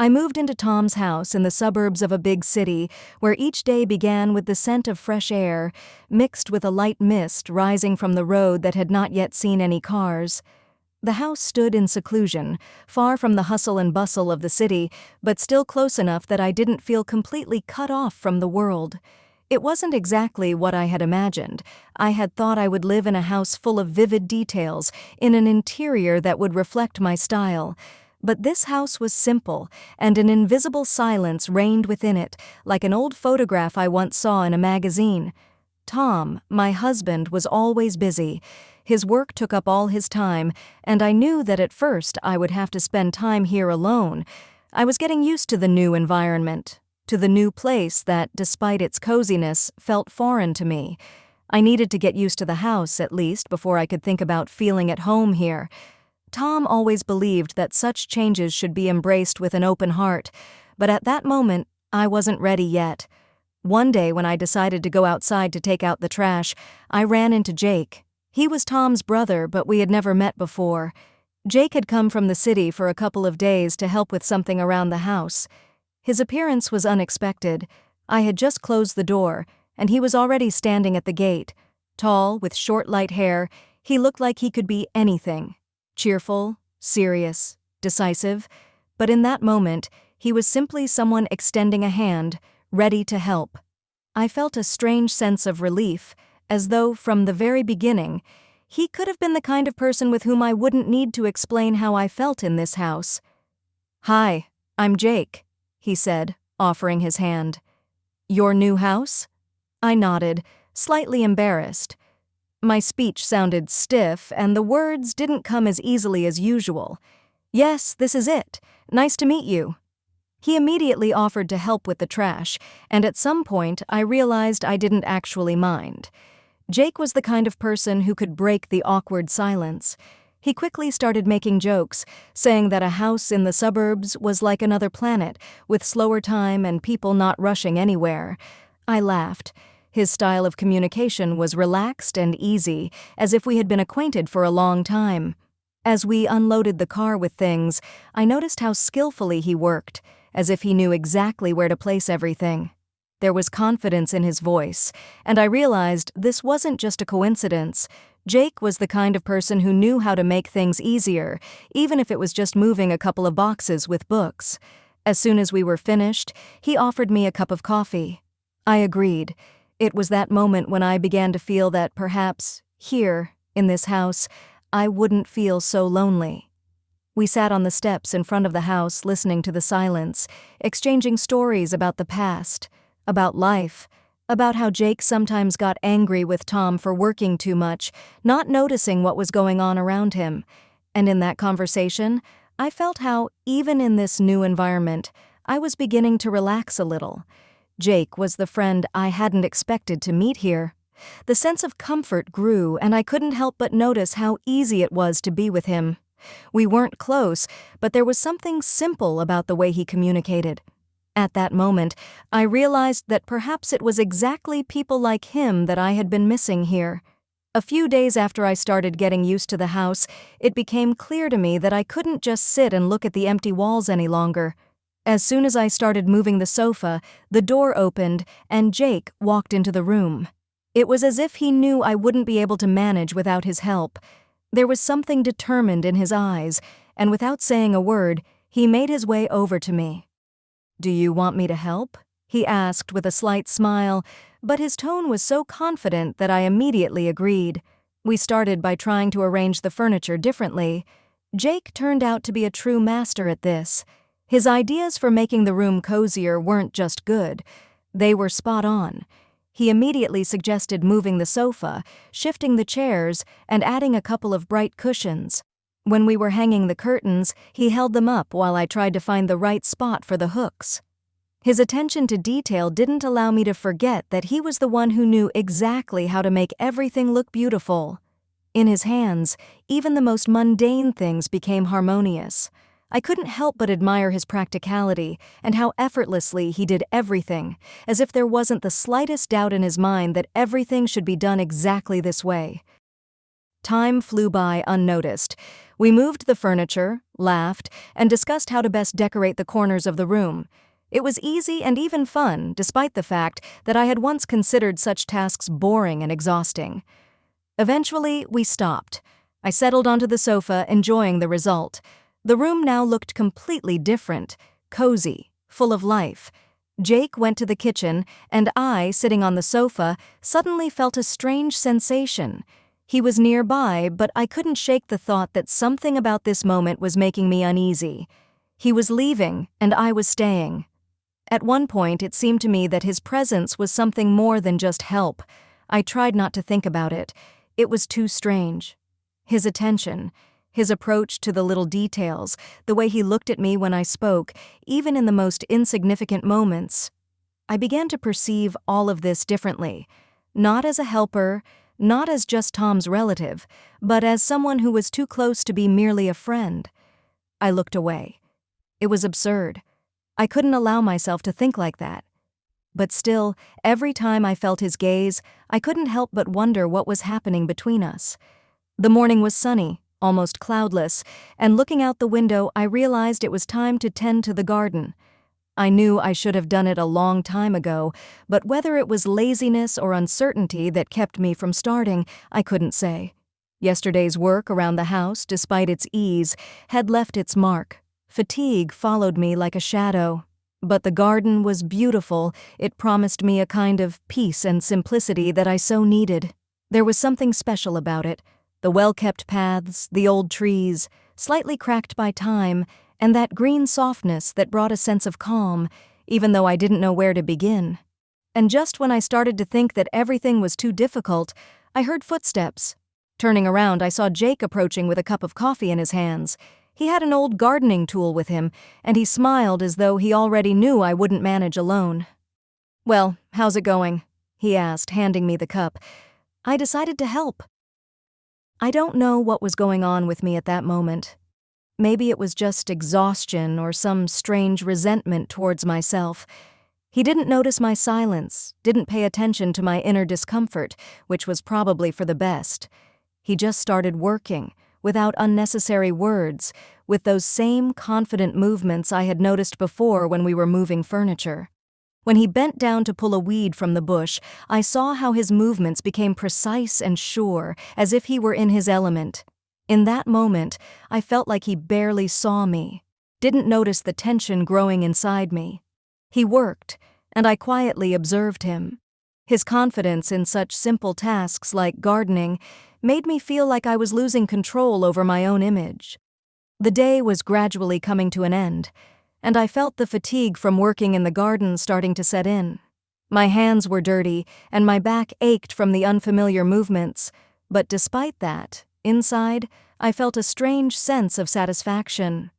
I moved into Tom's house in the suburbs of a big city, where each day began with the scent of fresh air, mixed with a light mist rising from the road that had not yet seen any cars. The house stood in seclusion, far from the hustle and bustle of the city, but still close enough that I didn't feel completely cut off from the world. It wasn't exactly what I had imagined. I had thought I would live in a house full of vivid details, in an interior that would reflect my style. But this house was simple, and an invisible silence reigned within it, like an old photograph I once saw in a magazine. Tom, my husband, was always busy. His work took up all his time, and I knew that at first I would have to spend time here alone. I was getting used to the new environment, to the new place that, despite its coziness, felt foreign to me. I needed to get used to the house, at least, before I could think about feeling at home here. Tom always believed that such changes should be embraced with an open heart, but at that moment, I wasn't ready yet. One day when I decided to go outside to take out the trash, I ran into Jake. He was Tom's brother, but we had never met before. Jake had come from the city for a couple of days to help with something around the house. His appearance was unexpected. I had just closed the door, and he was already standing at the gate. Tall, with short light hair, he looked like he could be anything. Cheerful, serious, decisive, but in that moment, he was simply someone extending a hand, ready to help. I felt a strange sense of relief, as though, from the very beginning, he could have been the kind of person with whom I wouldn't need to explain how I felt in this house. "Hi, I'm Jake," he said, offering his hand. "Your new house?" I nodded, slightly embarrassed. My speech sounded stiff, and the words didn't come as easily as usual. "Yes, this is it. Nice to meet you." He immediately offered to help with the trash, and at some point I realized I didn't actually mind. Jake was the kind of person who could break the awkward silence. He quickly started making jokes, saying that a house in the suburbs was like another planet, with slower time and people not rushing anywhere. I laughed. His style of communication was relaxed and easy, as if we had been acquainted for a long time. As we unloaded the car with things, I noticed how skillfully he worked, as if he knew exactly where to place everything. There was confidence in his voice, and I realized this wasn't just a coincidence. Jake was the kind of person who knew how to make things easier, even if it was just moving a couple of boxes with books. As soon as we were finished, he offered me a cup of coffee. I agreed. It was that moment when I began to feel that perhaps, here, in this house, I wouldn't feel so lonely. We sat on the steps in front of the house listening to the silence, exchanging stories about the past, about life, about how Jake sometimes got angry with Tom for working too much, not noticing what was going on around him. And in that conversation, I felt how, even in this new environment, I was beginning to relax a little. Jake was the friend I hadn't expected to meet here. The sense of comfort grew, and I couldn't help but notice how easy it was to be with him. We weren't close, but there was something simple about the way he communicated. At that moment, I realized that perhaps it was exactly people like him that I had been missing here. A few days after I started getting used to the house, it became clear to me that I couldn't just sit and look at the empty walls any longer. As soon as I started moving the sofa, the door opened and Jake walked into the room. It was as if he knew I wouldn't be able to manage without his help. There was something determined in his eyes, and without saying a word, he made his way over to me. "Do you want me to help?" he asked with a slight smile, but his tone was so confident that I immediately agreed. We started by trying to arrange the furniture differently. Jake turned out to be a true master at this. His ideas for making the room cozier weren't just good, they were spot on. He immediately suggested moving the sofa, shifting the chairs, and adding a couple of bright cushions. When we were hanging the curtains, he held them up while I tried to find the right spot for the hooks. His attention to detail didn't allow me to forget that he was the one who knew exactly how to make everything look beautiful. In his hands, even the most mundane things became harmonious. I couldn't help but admire his practicality and how effortlessly he did everything, as if there wasn't the slightest doubt in his mind that everything should be done exactly this way. Time flew by unnoticed. We moved the furniture, laughed, and discussed how to best decorate the corners of the room. It was easy and even fun, despite the fact that I had once considered such tasks boring and exhausting. Eventually, we stopped. I settled onto the sofa, enjoying the result. The room now looked completely different, cozy, full of life. Jake went to the kitchen, and I, sitting on the sofa, suddenly felt a strange sensation. He was nearby, but I couldn't shake the thought that something about this moment was making me uneasy. He was leaving, and I was staying. At one point, it seemed to me that his presence was something more than just help. I tried not to think about it. It was too strange. His attention, his approach to the little details, the way he looked at me when I spoke, even in the most insignificant moments. I began to perceive all of this differently. Not as a helper, not as just Tom's relative, but as someone who was too close to be merely a friend. I looked away. It was absurd. I couldn't allow myself to think like that. But still, every time I felt his gaze, I couldn't help but wonder what was happening between us. The morning was sunny, almost cloudless, and looking out the window, I realized it was time to tend to the garden. I knew I should have done it a long time ago, but whether it was laziness or uncertainty that kept me from starting, I couldn't say. Yesterday's work around the house, despite its ease, had left its mark. Fatigue followed me like a shadow. But the garden was beautiful. It promised me a kind of peace and simplicity that I so needed. There was something special about it. The well-kept paths, the old trees, slightly cracked by time, and that green softness that brought a sense of calm, even though I didn't know where to begin. And just when I started to think that everything was too difficult, I heard footsteps. Turning around, I saw Jake approaching with a cup of coffee in his hands. He had an old gardening tool with him, and he smiled as though he already knew I wouldn't manage alone. "Well, how's it going?" he asked, handing me the cup. I decided to help. I don't know what was going on with me at that moment. Maybe it was just exhaustion or some strange resentment towards myself. He didn't notice my silence, didn't pay attention to my inner discomfort, which was probably for the best. He just started working, without unnecessary words, with those same confident movements I had noticed before when we were moving furniture. When he bent down to pull a weed from the bush, I saw how his movements became precise and sure, as if he were in his element. In that moment, I felt like he barely saw me, didn't notice the tension growing inside me. He worked, and I quietly observed him. His confidence in such simple tasks like gardening made me feel like I was losing control over my own image. The day was gradually coming to an end, and I felt the fatigue from working in the garden starting to set in. My hands were dirty, and my back ached from the unfamiliar movements, but despite that, inside, I felt a strange sense of satisfaction.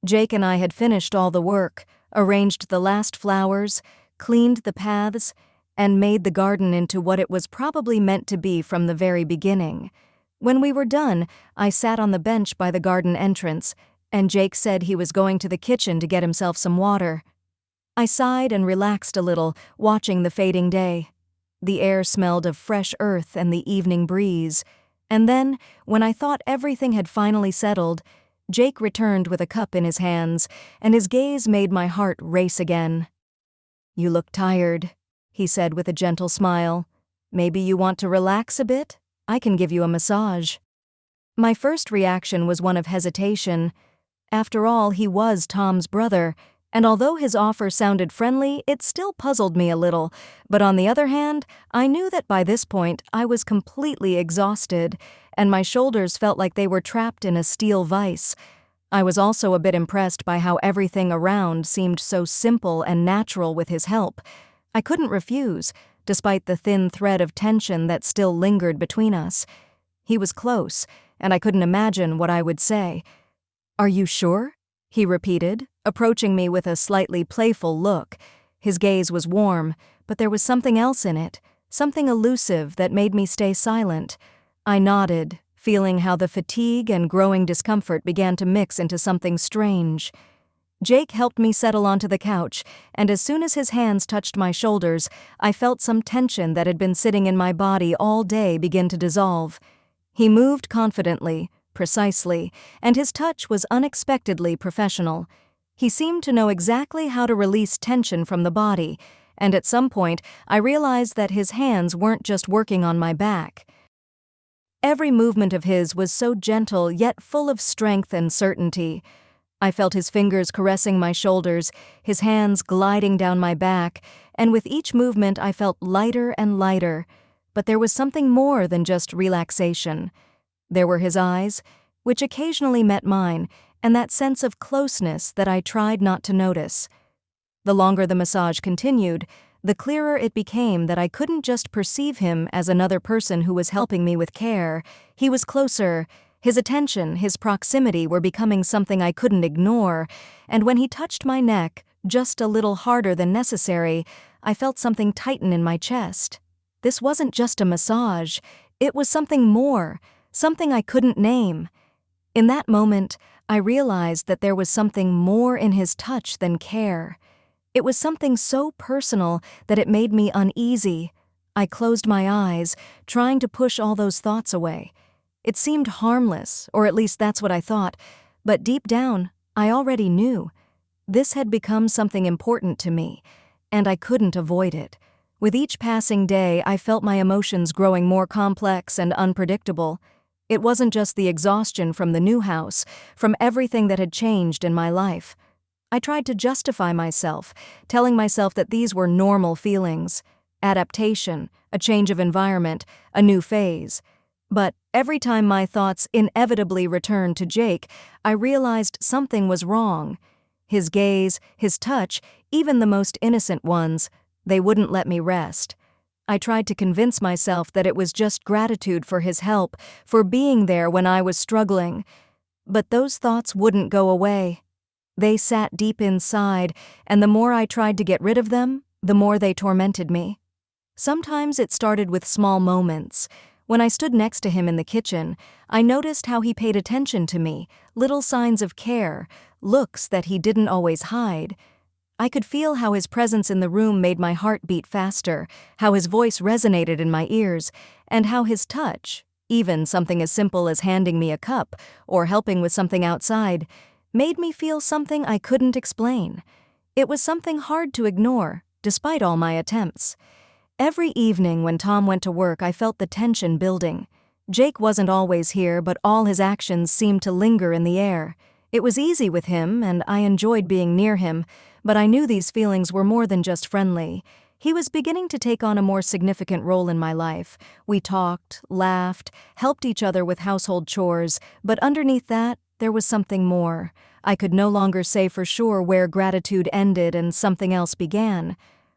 Jake and I had finished all the work, arranged the last flowers, cleaned the paths, and made the garden into what it was probably meant to be from the very beginning. When we were done, I sat on the bench by the garden entrance, and Jake said he was going to the kitchen to get himself some water. I sighed and relaxed a little, watching the fading day. The air smelled of fresh earth and the evening breeze. And then, when I thought everything had finally settled, Jake returned with a cup in his hands, and his gaze made my heart race again. "You look tired," he said with a gentle smile. "Maybe you want to relax a bit? I can give you a massage." My first reaction was one of hesitation. After all, he was Tom's brother, and although his offer sounded friendly, it still puzzled me a little. But on the other hand, I knew that by this point I was completely exhausted, and my shoulders felt like they were trapped in a steel vise. I was also a bit impressed by how everything around seemed so simple and natural with his help. I couldn't refuse, despite the thin thread of tension that still lingered between us. He was close, and I couldn't imagine what I would say. "Are you sure?" he repeated, approaching me with a slightly playful look. His gaze was warm, but there was something else in it, something elusive that made me stay silent. I nodded, feeling how the fatigue and growing discomfort began to mix into something strange. Jake helped me settle onto the couch, and as soon as his hands touched my shoulders, I felt some tension that had been sitting in my body all day begin to dissolve. He moved confidently, precisely, and his touch was unexpectedly professional. He seemed to know exactly how to release tension from the body, and at some point I realized that his hands weren't just working on my back. Every movement of his was so gentle yet full of strength and certainty. I felt his fingers caressing my shoulders, his hands gliding down my back, and with each movement I felt lighter and lighter. But there was something more than just relaxation. There were his eyes, which occasionally met mine, and that sense of closeness that I tried not to notice. The longer the massage continued, the clearer it became that I couldn't just perceive him as another person who was helping me with care. He was closer. His attention, his proximity were becoming something I couldn't ignore, and when he touched my neck, just a little harder than necessary, I felt something tighten in my chest. This wasn't just a massage, it was something more, something I couldn't name. In that moment, I realized that there was something more in his touch than care. It was something so personal that it made me uneasy. I closed my eyes, trying to push all those thoughts away. It seemed harmless, or at least that's what I thought, but deep down, I already knew. This had become something important to me, and I couldn't avoid it. With each passing day, I felt my emotions growing more complex and unpredictable. It wasn't just the exhaustion from the new house, from everything that had changed in my life. I tried to justify myself, telling myself that these were normal feelings, adaptation, a change of environment, a new phase. But every time my thoughts inevitably returned to Jake, I realized something was wrong. His gaze, his touch, even the most innocent ones, they wouldn't let me rest. I tried to convince myself that it was just gratitude for his help, for being there when I was struggling. But those thoughts wouldn't go away. They sat deep inside, and the more I tried to get rid of them, the more they tormented me. Sometimes it started with small moments. When I stood next to him in the kitchen, I noticed how he paid attention to me, little signs of care, looks that he didn't always hide. I could feel how his presence in the room made my heart beat faster, how his voice resonated in my ears, and how his touch, even something as simple as handing me a cup or helping with something outside, made me feel something I couldn't explain. It was something hard to ignore, despite all my attempts. Every evening when Tom went to work, I felt the tension building. Jake wasn't always here, but all his actions seemed to linger in the air. It was easy with him, and I enjoyed being near him, but I knew these feelings were more than just friendly. He was beginning to take on a more significant role in my life. We talked, laughed, helped each other with household chores, but underneath that, there was something more. I could no longer say for sure where gratitude ended and something else began.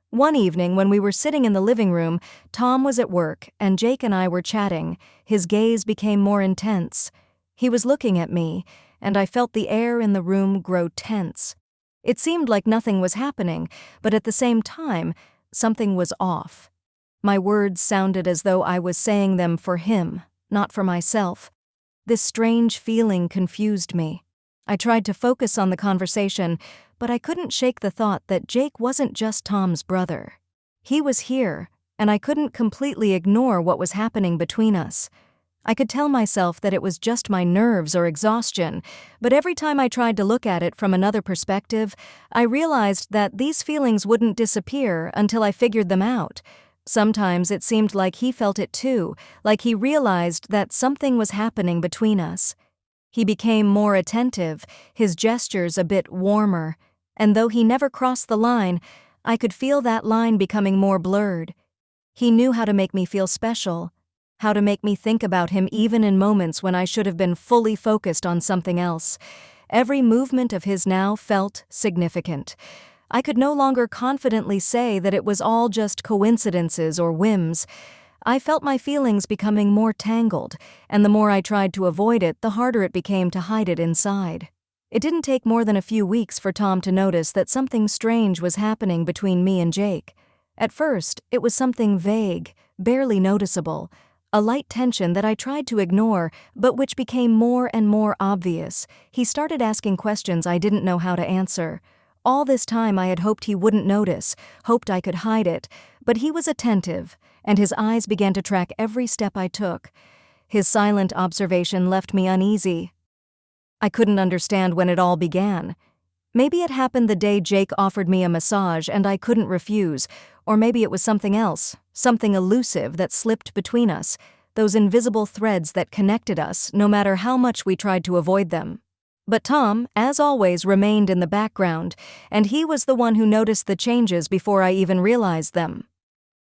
One evening, when we were sitting in the living room, Tom was at work, and Jake and I were chatting. His gaze became more intense. He was looking at me, and I felt the air in the room grow tense. It seemed like nothing was happening, but at the same time, something was off. My words sounded as though I was saying them for him, not for myself. This strange feeling confused me. I tried to focus on the conversation, but I couldn't shake the thought that Jake wasn't just Tom's brother. He was here, and I couldn't completely ignore what was happening between us. I could tell myself that it was just my nerves or exhaustion, but every time I tried to look at it from another perspective, I realized that these feelings wouldn't disappear until I figured them out. Sometimes it seemed like he felt it too, like he realized that something was happening between us. He became more attentive, his gestures a bit warmer, and though he never crossed the line, I could feel that line becoming more blurred. He knew how to make me feel special, how to make me think about him even in moments when I should have been fully focused on something else. Every movement of his now felt significant. I could no longer confidently say that it was all just coincidences or whims. I felt my feelings becoming more tangled, and the more I tried to avoid it, the harder it became to hide it inside. It didn't take more than a few weeks for Tom to notice that something strange was happening between me and Jake. At first, it was something vague, barely noticeable, a light tension that I tried to ignore, but which became more and more obvious. He started asking questions I didn't know how to answer. All this time I had hoped he wouldn't notice, hoped I could hide it, but he was attentive, and his eyes began to track every step I took. His silent observation left me uneasy. I couldn't understand when it all began. Maybe it happened the day Jake offered me a massage and I couldn't refuse, or maybe it was something else, something elusive that slipped between us, those invisible threads that connected us no matter how much we tried to avoid them. But Tom, as always, remained in the background, and he was the one who noticed the changes before I even realized them.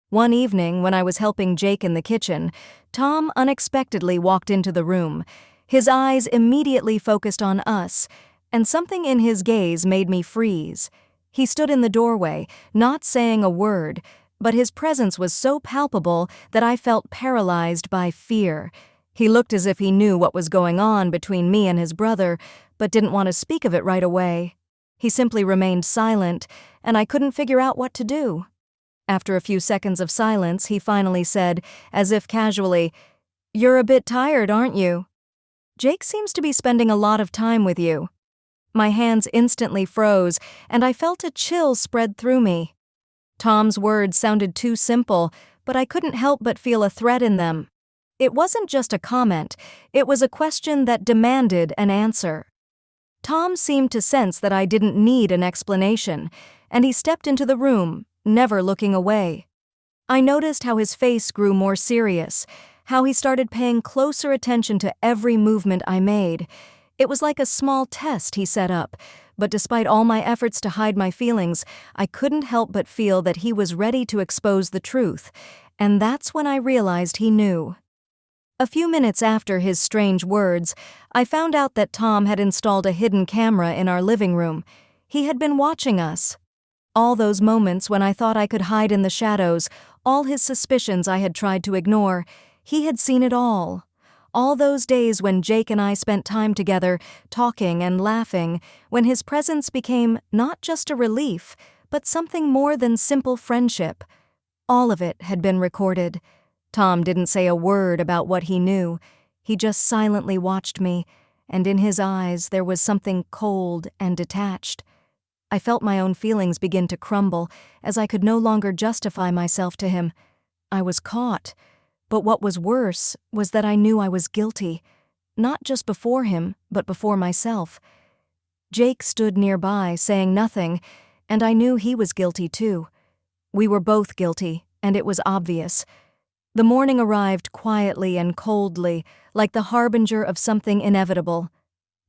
One evening, when I was helping Jake in the kitchen, Tom unexpectedly walked into the room. His eyes immediately focused on us, and something in his gaze made me freeze. He stood in the doorway, not saying a word, but his presence was so palpable that I felt paralyzed by fear. He looked as if he knew what was going on between me and his brother, but didn't want to speak of it right away. He simply remained silent, and I couldn't figure out what to do. After a few seconds of silence, he finally said, as if casually, "You're a bit tired, aren't you? Jake seems to be spending a lot of time with you." My hands instantly froze, and I felt a chill spread through me. Tom's words sounded too simple, but I couldn't help but feel a threat in them. It wasn't just a comment, it was a question that demanded an answer. Tom seemed to sense that I didn't need an explanation, and he stepped into the room, never looking away. I noticed how his face grew more serious, how he started paying closer attention to every movement I made. It was like a small test he set up, but despite all my efforts to hide my feelings, I couldn't help but feel that he was ready to expose the truth, and that's when I realized he knew. A few minutes after his strange words, I found out that Tom had installed a hidden camera in our living room. He had been watching us. All those moments when I thought I could hide in the shadows, all his suspicions I had tried to ignore, he had seen it all. All those days when Jake and I spent time together, talking and laughing, when his presence became not just a relief, but something more than simple friendship. All of it had been recorded. Tom didn't say a word about what he knew. He just silently watched me, and in his eyes there was something cold and detached. I felt my own feelings begin to crumble, as I could no longer justify myself to him. I was caught. But what was worse was that I knew I was guilty, not just before him, but before myself. Jake stood nearby, saying nothing, and I knew he was guilty too. We were both guilty, and it was obvious. The morning arrived quietly and coldly, like the harbinger of something inevitable.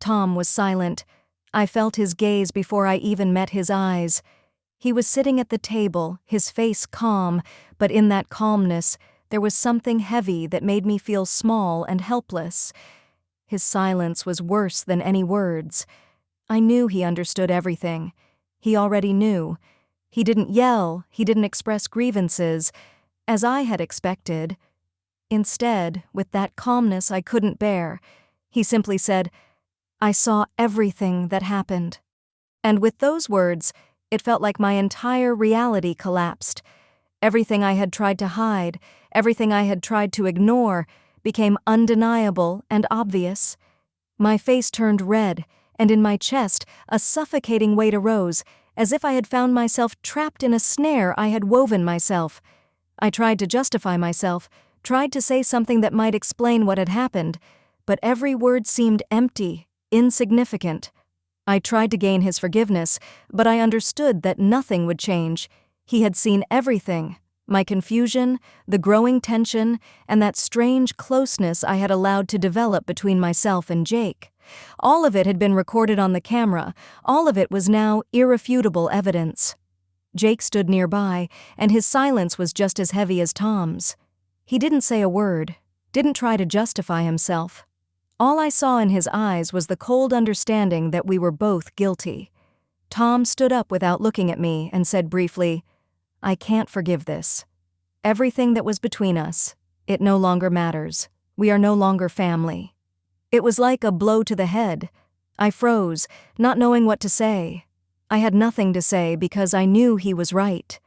Tom was silent. I felt his gaze before I even met his eyes. He was sitting at the table, his face calm, but in that calmness, there was something heavy that made me feel small and helpless. His silence was worse than any words. I knew he understood everything. He already knew. He didn't yell, he didn't express grievances, as I had expected. Instead, with that calmness I couldn't bear, he simply said, "I saw everything that happened." And with those words, it felt like my entire reality collapsed. Everything I had tried to hide, everything I had tried to ignore, became undeniable and obvious. My face turned red, and in my chest, a suffocating weight arose, as if I had found myself trapped in a snare I had woven myself. I tried to justify myself, tried to say something that might explain what had happened, but every word seemed empty, insignificant. I tried to gain his forgiveness, but I understood that nothing would change. He had seen everything, my confusion, the growing tension, and that strange closeness I had allowed to develop between myself and Jake. All of it had been recorded on the camera. All of it was now irrefutable evidence. Jake stood nearby, and his silence was just as heavy as Tom's. He didn't say a word, didn't try to justify himself. All I saw in his eyes was the cold understanding that we were both guilty. Tom stood up without looking at me and said briefly, "I can't forgive this. Everything that was between us, it no longer matters. We are no longer family." It was like a blow to the head. I froze, not knowing what to say. I had nothing to say because I knew he was right.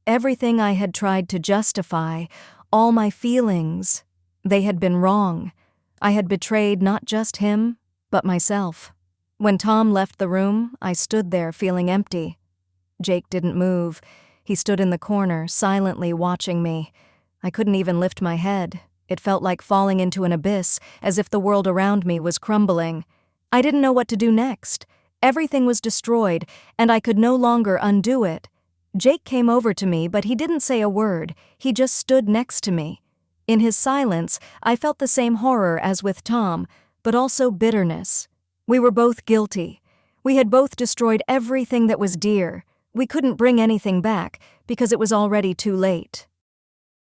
Everything I had tried to justify, all my feelings, they had been wrong. I had betrayed not just him, but myself. When Tom left the room, I stood there feeling empty. Jake didn't move. He stood in the corner, silently watching me. I couldn't even lift my head. It felt like falling into an abyss, as if the world around me was crumbling. I didn't know what to do next. Everything was destroyed, and I could no longer undo it. Jake came over to me, but he didn't say a word. He just stood next to me. In his silence, I felt the same horror as with Tom, but also bitterness. We were both guilty. We had both destroyed everything that was dear. We couldn't bring anything back, because it was already too late.